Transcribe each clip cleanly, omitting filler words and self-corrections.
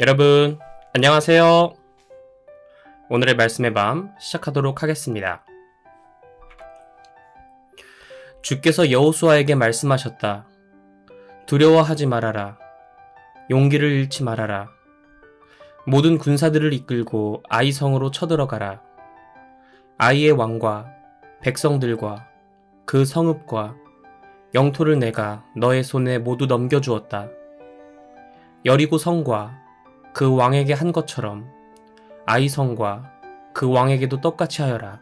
여러분, 안녕하세요. 오늘의 말씀의 밤 시작하도록 하겠습니다. 주께서 여호수아에게 말씀하셨다. 두려워하지 말아라. 용기를 잃지 말아라. 모든 군사들을 이끌고 아이 성으로 쳐들어가라. 아이의 왕과 백성들과 그 성읍과 영토를 내가 너의 손에 모두 넘겨주었다. 여리고 성과 그 왕에게 한 것처럼 아이 성과 그 왕에게도 똑같이 하여라.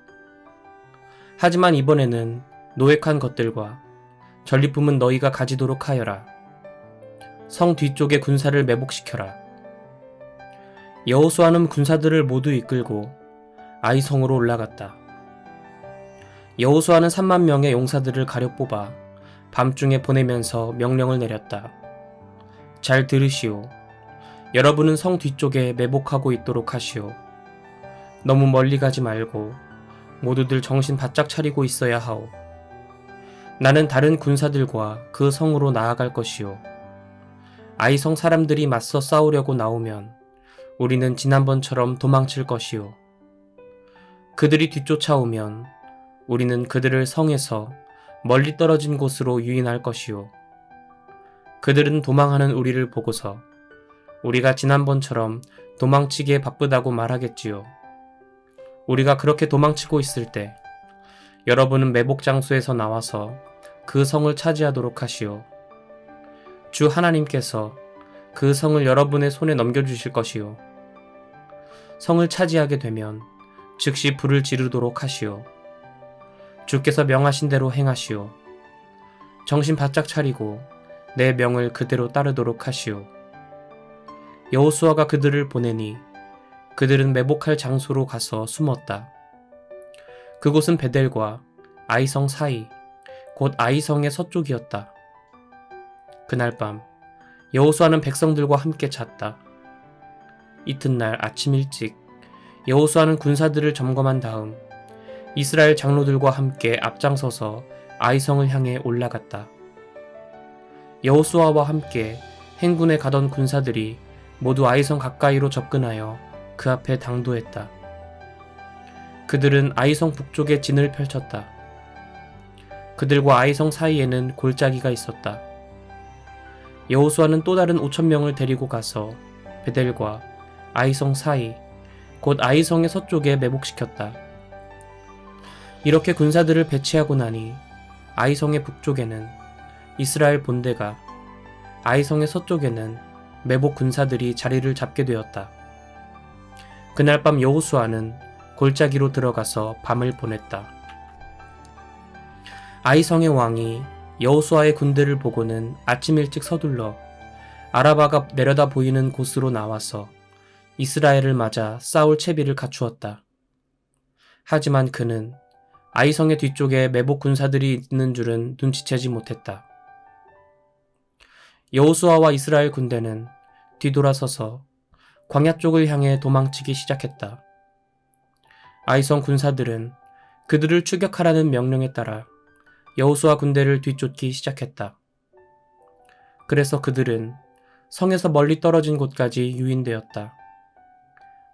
하지만 이번에는 노획한 것들과 전리품은 너희가 가지도록 하여라. 성 뒤쪽에 군사를 매복시켜라. 여호수아는 군사들을 모두 이끌고 아이 성으로 올라갔다. 여호수아는 3만 명의 용사들을 가려 뽑아 밤중에 보내면서 명령을 내렸다. 잘 들으시오. 여러분은 성 뒤쪽에 매복하고 있도록 하시오. 너무 멀리 가지 말고 모두들 정신 바짝 차리고 있어야 하오. 나는 다른 군사들과 그 성으로 나아갈 것이오. 아이성 사람들이 맞서 싸우려고 나오면 우리는 지난번처럼 도망칠 것이오. 그들이 뒤쫓아오면 우리는 그들을 성에서 멀리 떨어진 곳으로 유인할 것이오. 그들은 도망하는 우리를 보고서 우리가 지난번처럼 도망치기에 바쁘다고 말하겠지요. 우리가 그렇게 도망치고 있을 때 여러분은 매복 장소에서 나와서 그 성을 차지하도록 하시오. 주 하나님께서 그 성을 여러분의 손에 넘겨주실 것이오. 성을 차지하게 되면 즉시 불을 지르도록 하시오. 주께서 명하신 대로 행하시오. 정신 바짝 차리고 내 명을 그대로 따르도록 하시오. 여호수아가 그들을 보내니 그들은 매복할 장소로 가서 숨었다. 그곳은 베델과 아이성 사이, 곧 아이성의 서쪽이었다. 그날 밤 여호수아는 백성들과 함께 잤다. 이튿날 아침 일찍 여호수아는 군사들을 점검한 다음 이스라엘 장로들과 함께 앞장서서 아이성을 향해 올라갔다. 여호수아와 함께 행군에 가던 군사들이 모두 아이성 가까이로 접근하여 그 앞에 당도했다. 그들은 아이성 북쪽에 진을 펼쳤다. 그들과 아이성 사이에는 골짜기가 있었다. 여호수아는 또 다른 5,000명을 데리고 가서 베델과 아이성 사이, 곧 아이성의 서쪽에 매복시켰다. 이렇게 군사들을 배치하고 나니 아이성의 북쪽에는 이스라엘 본대가, 아이성의 서쪽에는 매복 군사들이 자리를 잡게 되었다. 그날 밤 여호수아는 골짜기로 들어가서 밤을 보냈다. 아이성의 왕이 여호수아의 군대를 보고는 아침 일찍 서둘러 아라바가 내려다 보이는 곳으로 나와서 이스라엘을 맞아 싸울 채비를 갖추었다. 하지만 그는 아이성의 뒤쪽에 매복 군사들이 있는 줄은 눈치채지 못했다. 여호수아와 이스라엘 군대는 뒤돌아서서 광야 쪽을 향해 도망치기 시작했다. 아이성 군사들은 그들을 추격하라는 명령에 따라 여호수아 군대를 뒤쫓기 시작했다. 그래서 그들은 성에서 멀리 떨어진 곳까지 유인되었다.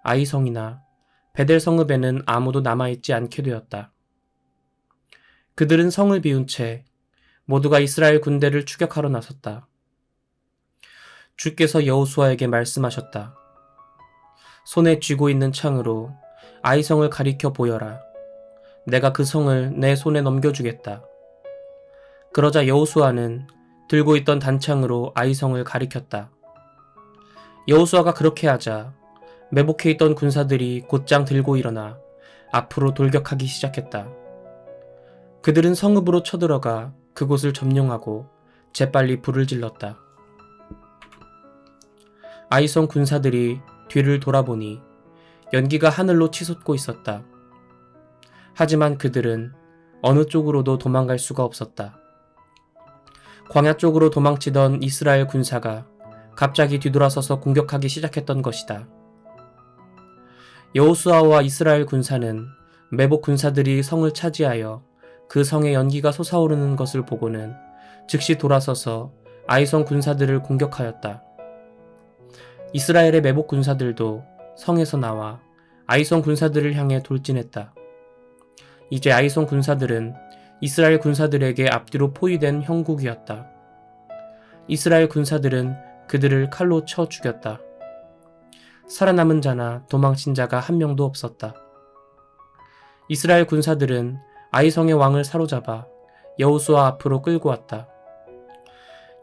아이성이나 베델 성읍에는 아무도 남아있지 않게 되었다. 그들은 성을 비운 채 모두가 이스라엘 군대를 추격하러 나섰다. 주께서 여호수아에게 말씀하셨다. 손에 쥐고 있는 창으로 아이성을 가리켜 보여라. 내가 그 성을 내 손에 넘겨주겠다. 그러자 여호수아는 들고 있던 단창으로 아이성을 가리켰다. 여호수아가 그렇게 하자 매복해 있던 군사들이 곧장 들고 일어나 앞으로 돌격하기 시작했다. 그들은 성읍으로 쳐들어가 그곳을 점령하고 재빨리 불을 질렀다. 아이성 군사들이 뒤를 돌아보니 연기가 하늘로 치솟고 있었다. 하지만 그들은 어느 쪽으로도 도망갈 수가 없었다. 광야 쪽으로 도망치던 이스라엘 군사가 갑자기 뒤돌아서서 공격하기 시작했던 것이다. 여호수아와 이스라엘 군사는 매복 군사들이 성을 차지하여 그 성에 연기가 솟아오르는 것을 보고는 즉시 돌아서서 아이성 군사들을 공격하였다. 이스라엘의 매복 군사들도 성에서 나와 아이성 군사들을 향해 돌진했다. 이제 아이성 군사들은 이스라엘 군사들에게 앞뒤로 포위된 형국이었다. 이스라엘 군사들은 그들을 칼로 쳐 죽였다. 살아남은 자나 도망친 자가 한 명도 없었다. 이스라엘 군사들은 아이성의 왕을 사로잡아 여호수아 앞으로 끌고 왔다.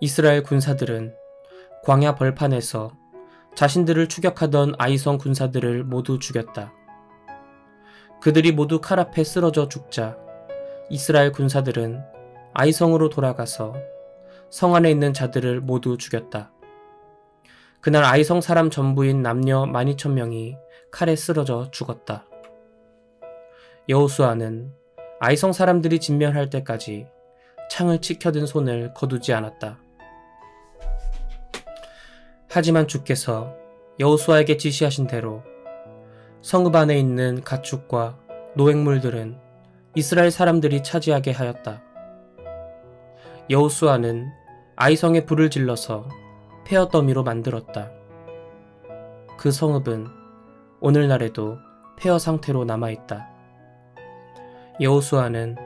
이스라엘 군사들은 광야 벌판에서 자신들을 추격하던 아이성 군사들을 모두 죽였다. 그들이 모두 칼 앞에 쓰러져 죽자 이스라엘 군사들은 아이성으로 돌아가서 성 안에 있는 자들을 모두 죽였다. 그날 아이성 사람 전부인 남녀 12,000명이 칼에 쓰러져 죽었다. 여호수아는 아이성 사람들이 진멸할 때까지 창을 치켜든 손을 거두지 않았다. 하지만 주께서 여호수아에게 지시하신 대로 성읍 안에 있는 가축과 노획물들은 이스라엘 사람들이 차지하게 하였다. 여호수아는 아이성에 불을 질러서 폐허 더미로 만들었다. 그 성읍은 오늘날에도 폐허 상태로 남아있다. 여호수아는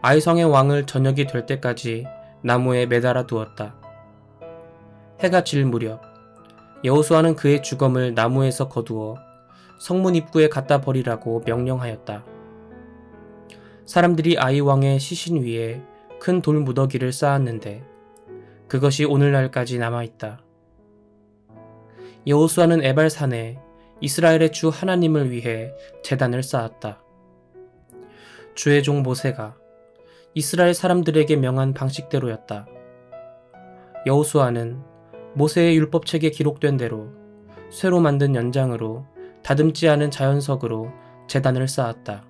아이성의 왕을 저녁이 될 때까지 나무에 매달아 두었다. 해가 질 무렵 여호수아는 그의 주검을 나무에서 거두어 성문 입구에 갖다 버리라고 명령하였다. 사람들이 아이 왕의 시신 위에 큰 돌 무더기를 쌓았는데 그것이 오늘날까지 남아있다. 여호수아는 에발산에 이스라엘의 주 하나님을 위해 제단을 쌓았다. 주의 종 모세가 이스라엘 사람들에게 명한 방식대로였다. 여호수아는 모세의 율법책에 기록된 대로 쇠로 만든 연장으로 다듬지 않은 자연석으로 제단을 쌓았다.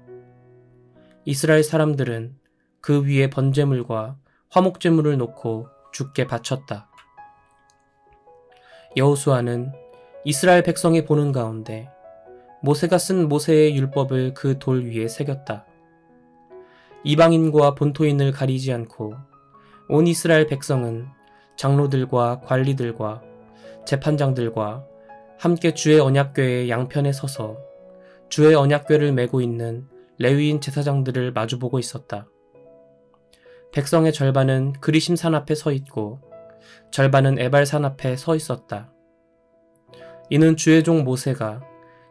이스라엘 사람들은 그 위에 번제물과 화목제물을 놓고 주께 바쳤다. 여호수아는 이스라엘 백성이 보는 가운데 모세가 쓴 모세의 율법을 그 돌 위에 새겼다. 이방인과 본토인을 가리지 않고 온 이스라엘 백성은 장로들과 관리들과 재판장들과 함께 주의 언약궤의 양편에 서서 주의 언약궤를 메고 있는 레위인 제사장들을 마주보고 있었다. 백성의 절반은 그리심 산 앞에 서 있고 절반은 에발산 앞에 서 있었다. 이는 주의 종 모세가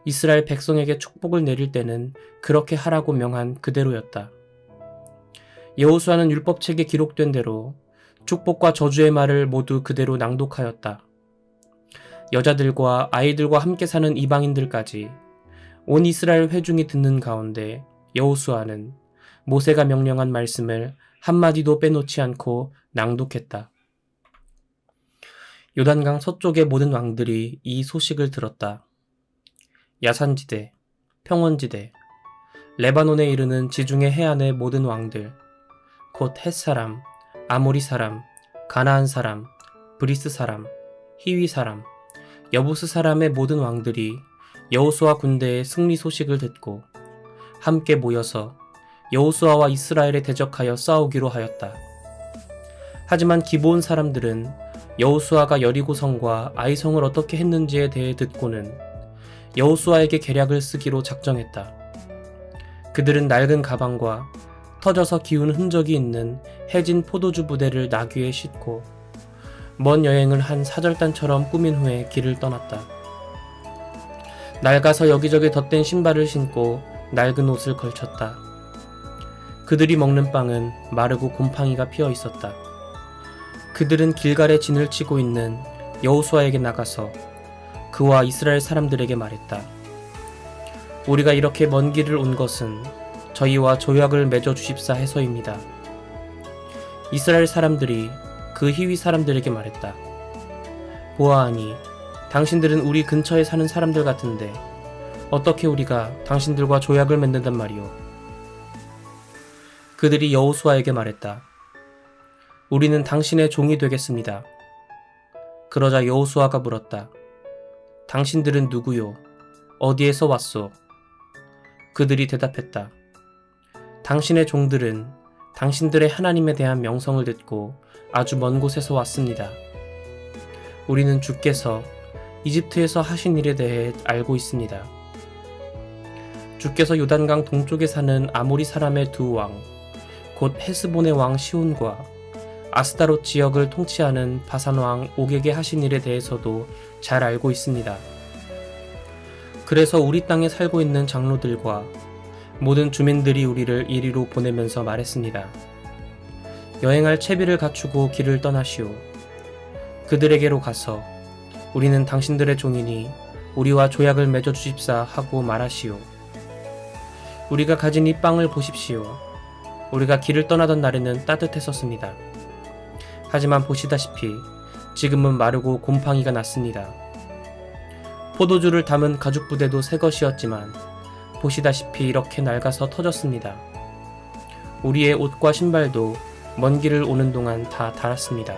이스라엘 백성에게 축복을 내릴 때는 그렇게 하라고 명한 그대로였다. 여호수아는 율법책에 기록된 대로 축복과 저주의 말을 모두 그대로 낭독하였다. 여자들과 아이들과 함께 사는 이방인들까지 온 이스라엘 회중이 듣는 가운데 여호수아는 모세가 명령한 말씀을 한마디도 빼놓지 않고 낭독했다. 요단강 서쪽의 모든 왕들이 이 소식을 들었다. 야산지대, 평원지대, 레바논에 이르는 지중해 해안의 모든 왕들, 곧 헷사람, 아모리 사람, 가나안 사람, 브리스 사람, 히위 사람, 여부스 사람의 모든 왕들이 여호수아 군대의 승리 소식을 듣고 함께 모여서 여호수아와 이스라엘에 대적하여 싸우기로 하였다. 하지만 기브온 사람들은 여호수아가 여리고성과 아이성을 어떻게 했는지에 대해 듣고는 여호수아에게 계략을 쓰기로 작정했다. 그들은 낡은 가방과 터져서 기운 흔적이 있는 해진 포도주 부대를 나귀에 싣고 먼 여행을 한 사절단처럼 꾸민 후에 길을 떠났다. 낡아서 여기저기 덧댄 신발을 신고 낡은 옷을 걸쳤다. 그들이 먹는 빵은 마르고 곰팡이가 피어 있었다. 그들은 길갈에 진을 치고 있는 여호수아에게 나가서 그와 이스라엘 사람들에게 말했다. 우리가 이렇게 먼 길을 온 것은 저희와 조약을 맺어 주십사 해서입니다. 이스라엘 사람들이 그 히위 사람들에게 말했다. 보아하니 당신들은 우리 근처에 사는 사람들 같은데 어떻게 우리가 당신들과 조약을 맺는단 말이오. 그들이 여호수아에게 말했다. 우리는 당신의 종이 되겠습니다. 그러자 여호수아가 물었다. 당신들은 누구요? 어디에서 왔소? 그들이 대답했다. 당신의 종들은 당신들의 하나님에 대한 명성을 듣고 아주 먼 곳에서 왔습니다. 우리는 주께서 이집트에서 하신 일에 대해 알고 있습니다. 주께서 요단강 동쪽에 사는 아모리 사람의 두 왕, 곧 헤스본의 왕 시온과 아스다롯 지역을 통치하는 바산 왕 옥에게 하신 일에 대해서도 잘 알고 있습니다. 그래서 우리 땅에 살고 있는 장로들과 모든 주민들이 우리를 이리로 보내면서 말했습니다. 여행할 채비를 갖추고 길을 떠나시오. 그들에게로 가서 우리는 당신들의 종이니 우리와 조약을 맺어 주십사 하고 말하시오. 우리가 가진 이 빵을 보십시오. 우리가 길을 떠나던 날에는 따뜻했었습니다. 하지만 보시다시피 지금은 마르고 곰팡이가 났습니다. 포도주를 담은 가죽 부대도 새 것이었지만 보시다시피 이렇게 낡아서 터졌습니다. 우리의 옷과 신발도 먼 길을 오는 동안 다 닳았습니다.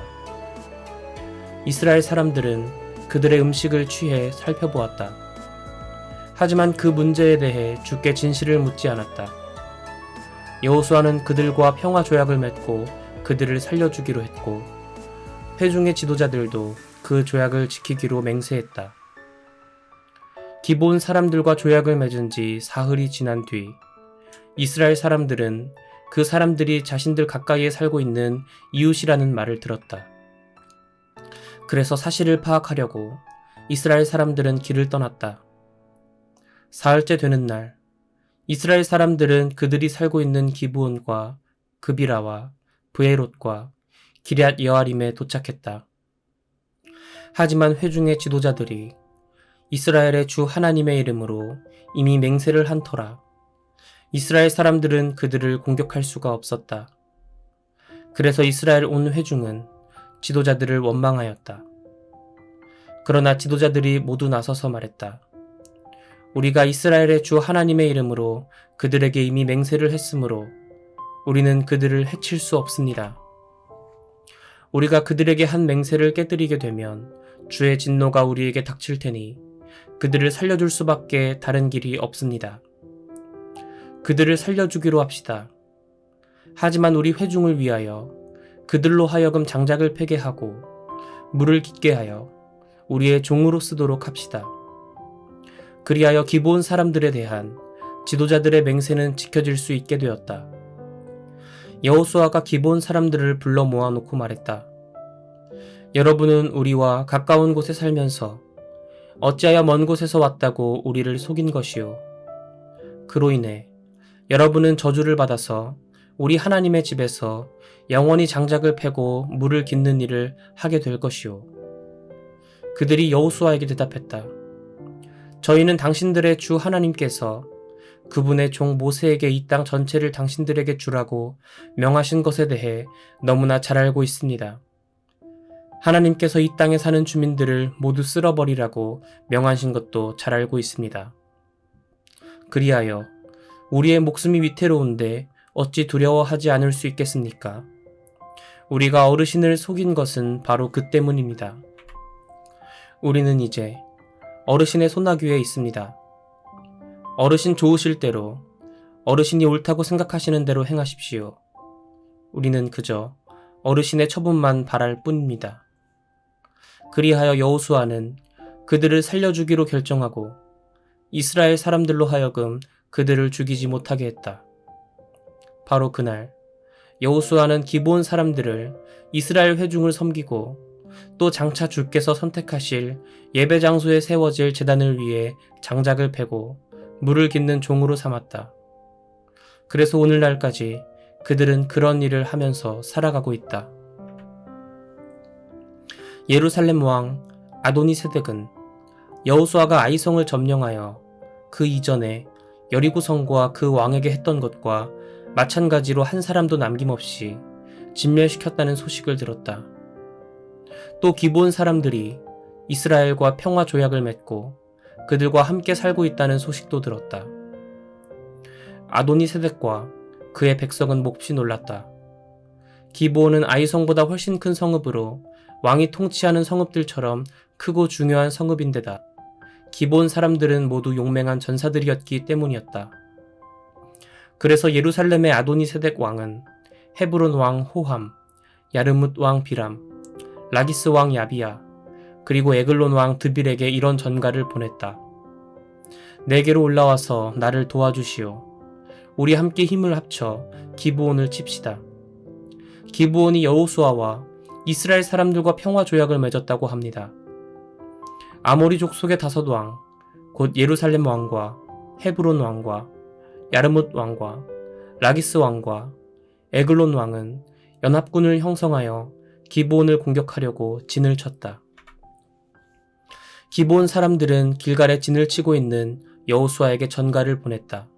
이스라엘 사람들은 그들의 음식을 취해 살펴보았다. 하지만 그 문제에 대해 주께 진실을 묻지 않았다. 여호수아는 그들과 평화 조약을 맺고 그들을 살려주기로 했고 회중의 지도자들도 그 조약을 지키기로 맹세했다. 기브온 사람들과 조약을 맺은 지 사흘이 지난 뒤 이스라엘 사람들은 그 사람들이 자신들 가까이에 살고 있는 이웃이라는 말을 들었다. 그래서 사실을 파악하려고 이스라엘 사람들은 길을 떠났다. 사흘째 되는 날 이스라엘 사람들은 그들이 살고 있는 기브온과 그비라와 브에롯과 기럇 여아림에 도착했다. 하지만 회중의 지도자들이 이스라엘의 주 하나님의 이름으로 이미 맹세를 한 터라 이스라엘 사람들은 그들을 공격할 수가 없었다. 그래서 이스라엘 온 회중은 지도자들을 원망하였다. 그러나 지도자들이 모두 나서서 말했다. 우리가 이스라엘의 주 하나님의 이름으로 그들에게 이미 맹세를 했으므로 우리는 그들을 해칠 수 없습니다. 우리가 그들에게 한 맹세를 깨뜨리게 되면 주의 진노가 우리에게 닥칠 테니 그들을 살려줄 수밖에 다른 길이 없습니다. 그들을 살려주기로 합시다. 하지만 우리 회중을 위하여 그들로 하여금 장작을 패게 하고 물을 깃게 하여 우리의 종으로 쓰도록 합시다. 그리하여 기브온 사람들에 대한 지도자들의 맹세는 지켜질 수 있게 되었다. 여호수아가 기브온 사람들을 불러 모아놓고 말했다. 여러분은 우리와 가까운 곳에 살면서 어찌하여 먼 곳에서 왔다고 우리를 속인 것이요. 그로 인해 여러분은 저주를 받아서 우리 하나님의 집에서 영원히 장작을 패고 물을 깃는 일을 하게 될 것이요. 그들이 여호수아에게 대답했다. 저희는 당신들의 주 하나님께서 그분의 종 모세에게 이 땅 전체를 당신들에게 주라고 명하신 것에 대해 너무나 잘 알고 있습니다. 하나님께서 이 땅에 사는 주민들을 모두 쓸어버리라고 명하신 것도 잘 알고 있습니다. 그리하여 우리의 목숨이 위태로운데 어찌 두려워하지 않을 수 있겠습니까? 우리가 어르신을 속인 것은 바로 그 때문입니다. 우리는 이제 어르신의 손아귀에 있습니다. 어르신 좋으실 대로 어르신이 옳다고 생각하시는 대로 행하십시오. 우리는 그저 어르신의 처분만 바랄 뿐입니다. 그리하여 여호수아는 그들을 살려주기로 결정하고 이스라엘 사람들로 하여금 그들을 죽이지 못하게 했다. 바로 그날 여호수아는 기브온 사람들을 이스라엘 회중을 섬기고 또 장차 주께서 선택하실 예배 장소에 세워질 제단을 위해 장작을 패고 물을 깃는 종으로 삼았다. 그래서 오늘날까지 그들은 그런 일을 하면서 살아가고 있다. 예루살렘 왕 아도니세덱은 여호수아가 아이성을 점령하여 그 이전에 여리고성과 그 왕에게 했던 것과 마찬가지로 한 사람도 남김없이 진멸시켰다는 소식을 들었다. 또 기브온 사람들이 이스라엘과 평화 조약을 맺고 그들과 함께 살고 있다는 소식도 들었다. 아도니세덱과 그의 백성은 몹시 놀랐다. 기브온은 아이성보다 훨씬 큰 성읍으로 왕이 통치하는 성읍들처럼 크고 중요한 성읍인데다 기브온 사람들은 모두 용맹한 전사들이었기 때문이었다. 그래서 예루살렘의 아도니세덱 왕은 헤브론 왕 호함, 야르뭇 왕 비람, 라기스 왕 야비야, 그리고 에글론 왕 드빌에게 이런 전가를 보냈다. 내게로 올라와서 나를 도와주시오. 우리 함께 힘을 합쳐 기브온을 칩시다. 기브온이 여호수아와 이스라엘 사람들과 평화 조약을 맺었다고 합니다. 아모리 족속의 5왕, 곧 예루살렘 왕과 헤브론 왕과 야르뭇 왕과 라기스 왕과 에글론 왕은 연합군을 형성하여 기브온을 공격하려고 진을 쳤다. 기브온 사람들은 길갈에 진을 치고 있는 여호수아에게 전가를 보냈다.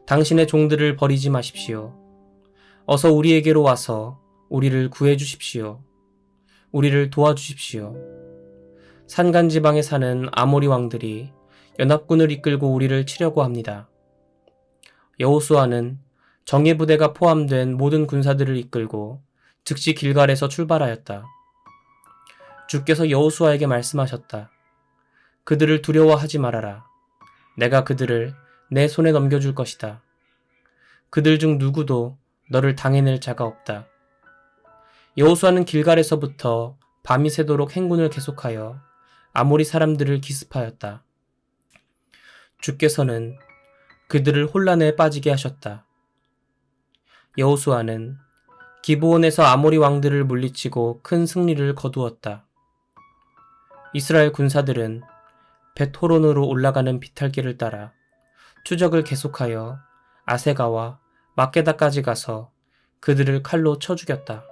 당신의 종들을 버리지 마십시오. 어서 우리에게로 와서 우리를 구해 주십시오. 우리를 도와주십시오. 산간지방에 사는 아모리 왕들이 연합군을 이끌고 우리를 치려고 합니다. 여호수아는 정예부대가 포함된 모든 군사들을 이끌고 즉시 길갈에서 출발하였다. 주께서 여호수아에게 말씀하셨다. 그들을 두려워하지 말아라. 내가 그들을 내 손에 넘겨줄 것이다. 그들 중 누구도 너를 당해낼 자가 없다. 여호수아는 길갈에서부터 밤이 새도록 행군을 계속하여 아모리 사람들을 기습하였다. 주께서는 그들을 혼란에 빠지게 하셨다. 여호수아는 기브온에서 아모리 왕들을 물리치고 큰 승리를 거두었다. 이스라엘 군사들은 벳호론으로 올라가는 비탈길을 따라 추적을 계속하여 아세가와 막게다까지 가서 그들을 칼로 쳐 죽였다.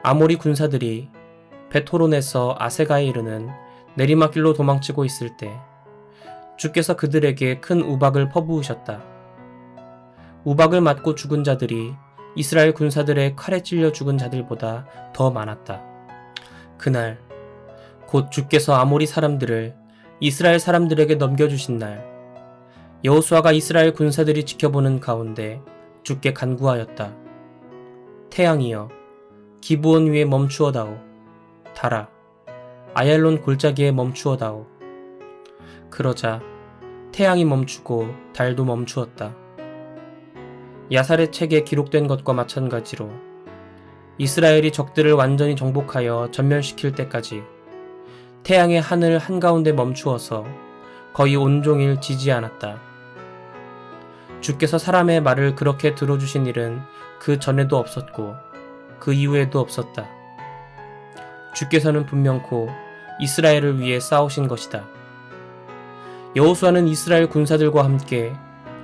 아모리 군사들이 벳호론에서 아세가에 이르는 내리막길로 도망치고 있을 때 주께서 그들에게 큰 우박을 퍼부으셨다. 우박을 맞고 죽은 자들이 이스라엘 군사들의 칼에 찔려 죽은 자들보다 더 많았다. 그날 곧 주께서 아모리 사람들을 이스라엘 사람들에게 넘겨주신 날, 여호수아가 이스라엘 군사들이 지켜보는 가운데 주께 간구하였다. 태양이여, 기브온 위에 멈추어다오. 달아, 아얄론 골짜기에 멈추어다오. 그러자 태양이 멈추고 달도 멈추었다. 야살의 책에 기록된 것과 마찬가지로 이스라엘이 적들을 완전히 정복하여 전멸시킬 때까지 태양의 하늘 한가운데 멈추어서 거의 온종일 지지 않았다. 주께서 사람의 말을 그렇게 들어주신 일은 그 전에도 없었고 그 이후에도 없었다. 주께서는 분명코 이스라엘을 위해 싸우신 것이다. 여호수아는 이스라엘 군사들과 함께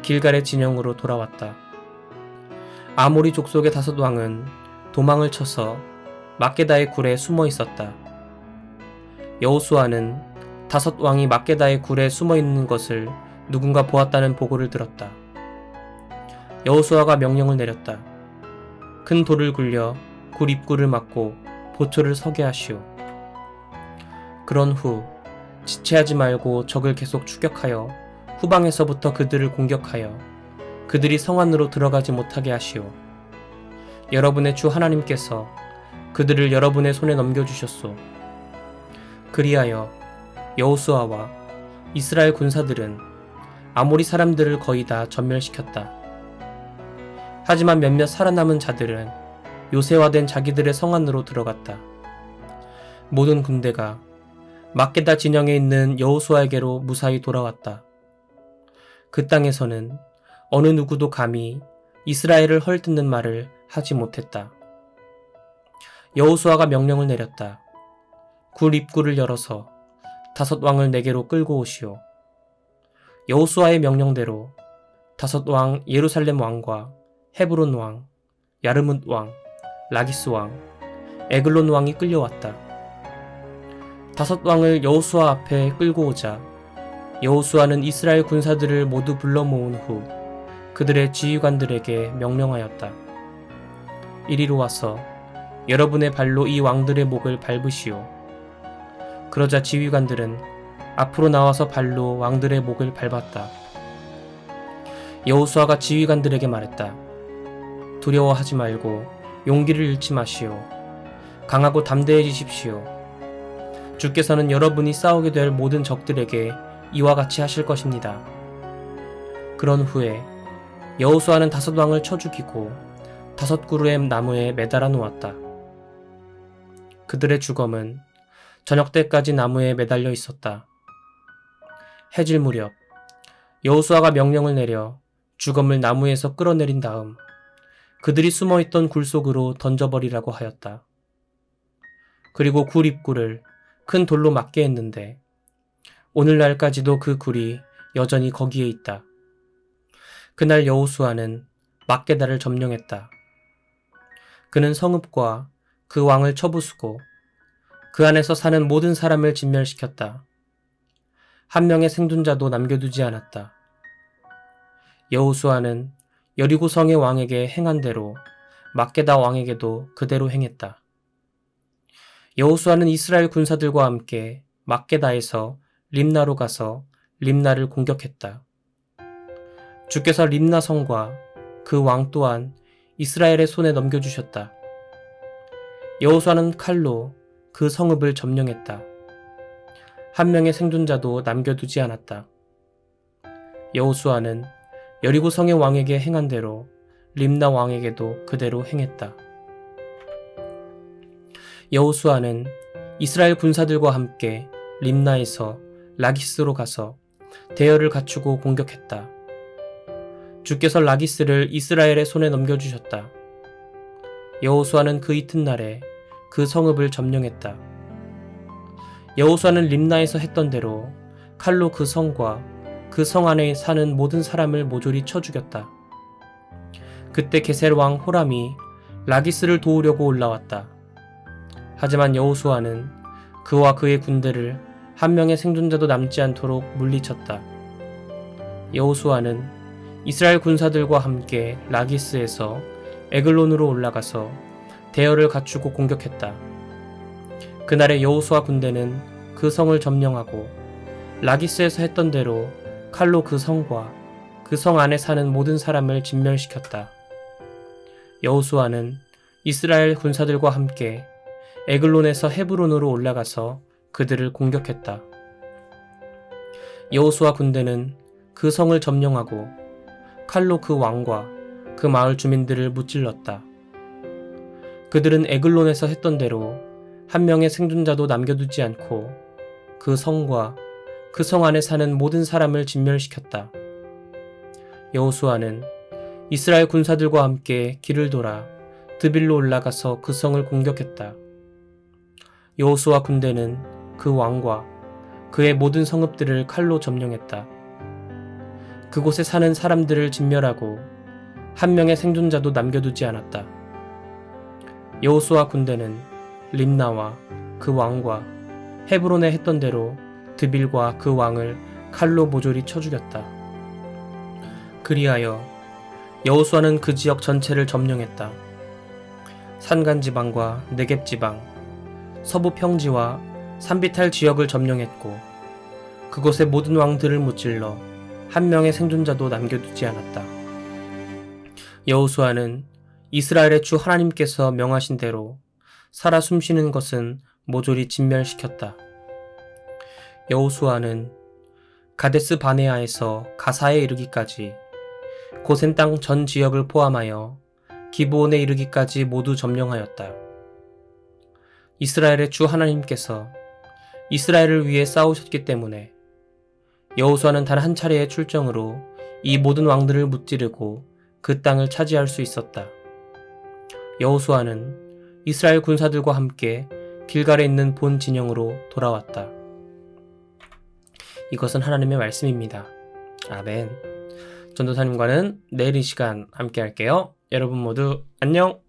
길갈의 진영으로 돌아왔다. 아모리 족속의 5왕은 도망을 쳐서 막게다의 굴에 숨어 있었다. 여호수아는 5왕이 막게다의 굴에 숨어 있는 것을 누군가 보았다는 보고를 들었다. 여호수아가 명령을 내렸다. 큰 돌을 굴려 굴 입구를 막고 보초를 서게 하시오. 그런 후 지체하지 말고 적을 계속 추격하여 후방에서부터 그들을 공격하여 그들이 성 안으로 들어가지 못하게 하시오. 여러분의 주 하나님께서 그들을 여러분의 손에 넘겨주셨소. 그리하여 여호수아와 이스라엘 군사들은 아모리 사람들을 거의 다 전멸시켰다. 하지만 몇몇 살아남은 자들은 요새화된 자기들의 성 안으로 들어갔다. 모든 군대가 막게다 진영에 있는 여호수아에게로 무사히 돌아왔다. 그 땅에서는 어느 누구도 감히 이스라엘을 헐뜯는 말을 하지 못했다. 여호수아가 명령을 내렸다. 굴 입구를 열어서 5왕을 내게로 끌고 오시오. 여호수아의 명령대로 5왕 예루살렘 왕과 헤브론 왕, 야르뭇 왕, 라기스 왕, 에글론 왕이 끌려왔다. 5왕을 여호수아 앞에 끌고 오자 여호수아는 이스라엘 군사들을 모두 불러 모은 후 그들의 지휘관들에게 명령하였다. 이리로 와서 여러분의 발로 이 왕들의 목을 밟으시오. 그러자 지휘관들은 앞으로 나와서 발로 왕들의 목을 밟았다. 여호수아가 지휘관들에게 말했다. 두려워하지 말고 용기를 잃지 마시오. 강하고 담대해지십시오. 주께서는 여러분이 싸우게 될 모든 적들에게 이와 같이 하실 것입니다. 그런 후에 여호수아는 5왕을 쳐 죽이고 5그루의 나무에 매달아 놓았다. 그들의 주검은 저녁 때까지 나무에 매달려 있었다. 해질 무렵 여호수아가 명령을 내려 주검을 나무에서 끌어내린 다음 그들이 숨어있던 굴 속으로 던져버리라고 하였다. 그리고 굴 입구를 큰 돌로 막게 했는데 오늘날까지도 그 굴이 여전히 거기에 있다. 그날 여호수아는 막게다를 점령했다. 그는 성읍과 그 왕을 쳐부수고 그 안에서 사는 모든 사람을 진멸시켰다. 한 명의 생존자도 남겨두지 않았다. 여호수아는 여리고 성의 왕에게 행한 대로 막게다 왕에게도 그대로 행했다. 여호수아는 이스라엘 군사들과 함께 막게다에서 림나로 가서 림나를 공격했다. 주께서 림나 성과 그 왕 또한 이스라엘의 손에 넘겨주셨다. 여호수아는 칼로 그 성읍을 점령했다. 한 명의 생존자도 남겨두지 않았다. 여호수아는 여리고 성의 왕에게 행한 대로 림나 왕에게도 그대로 행했다. 여호수아는 이스라엘 군사들과 함께 림나에서 라기스로 가서 대열을 갖추고 공격했다. 주께서 라기스를 이스라엘의 손에 넘겨주셨다. 여호수아는 그 이튿날에 그 성읍을 점령했다. 여호수아는 림나에서 했던 대로 칼로 그 성과 그 성 안에 사는 모든 사람을 모조리 쳐 죽였다. 그때 게셀 왕 호람이 라기스를 도우려고 올라왔다. 하지만 여호수아는 그와 그의 군대를 한 명의 생존자도 남지 않도록 물리쳤다. 여호수아는 이스라엘 군사들과 함께 라기스에서 에글론으로 올라가서 대열을 갖추고 공격했다. 그날의 여호수아 군대는 그 성을 점령하고 라기스에서 했던 대로 칼로 그 성과 그 성 안에 사는 모든 사람을 진멸시켰다. 여호수아는 이스라엘 군사들과 함께 에글론에서 헤브론으로 올라가서 그들을 공격했다. 여호수아 군대는 그 성을 점령하고 칼로 그 왕과 그 마을 주민들을 무찔렀다. 그들은 에글론에서 했던 대로 한 명의 생존자도 남겨두지 않고 그 성과 그 성 안에 사는 모든 사람을 진멸시켰다. 여호수아는 이스라엘 군사들과 함께 길을 돌아 드빌로 올라가서 그 성을 공격했다. 여호수아 군대는 그 왕과 그의 모든 성읍들을 칼로 점령했다. 그곳에 사는 사람들을 진멸하고 한 명의 생존자도 남겨두지 않았다. 여호수아 군대는 림나와 그 왕과 헤브론에 했던 대로 드빌과 그 왕을 칼로 모조리 쳐 죽였다. 그리하여 여호수아는 그 지역 전체를 점령했다. 산간 지방과 네겝 지방, 서부 평지와 산비탈 지역을 점령했고 그곳의 모든 왕들을 무찔러 한 명의 생존자도 남겨두지 않았다. 여호수아는 이스라엘의 주 하나님께서 명하신 대로 살아 숨쉬는 것은 모조리 진멸시켰다. 여호수아는 가데스 바네아에서 가사에 이르기까지 고센 땅 전 지역을 포함하여 기브온에 이르기까지 모두 점령하였다. 이스라엘의 주 하나님께서 이스라엘을 위해 싸우셨기 때문에 여호수아는 단 한 차례의 출정으로 이 모든 왕들을 무찌르고 그 땅을 차지할 수 있었다. 여호수아는 이스라엘 군사들과 함께 길갈에 있는 본 진영으로 돌아왔다. 이것은 하나님의 말씀입니다. 아멘. 전도사님과는 내일 이 시간 함께 할게요. 여러분 모두 안녕!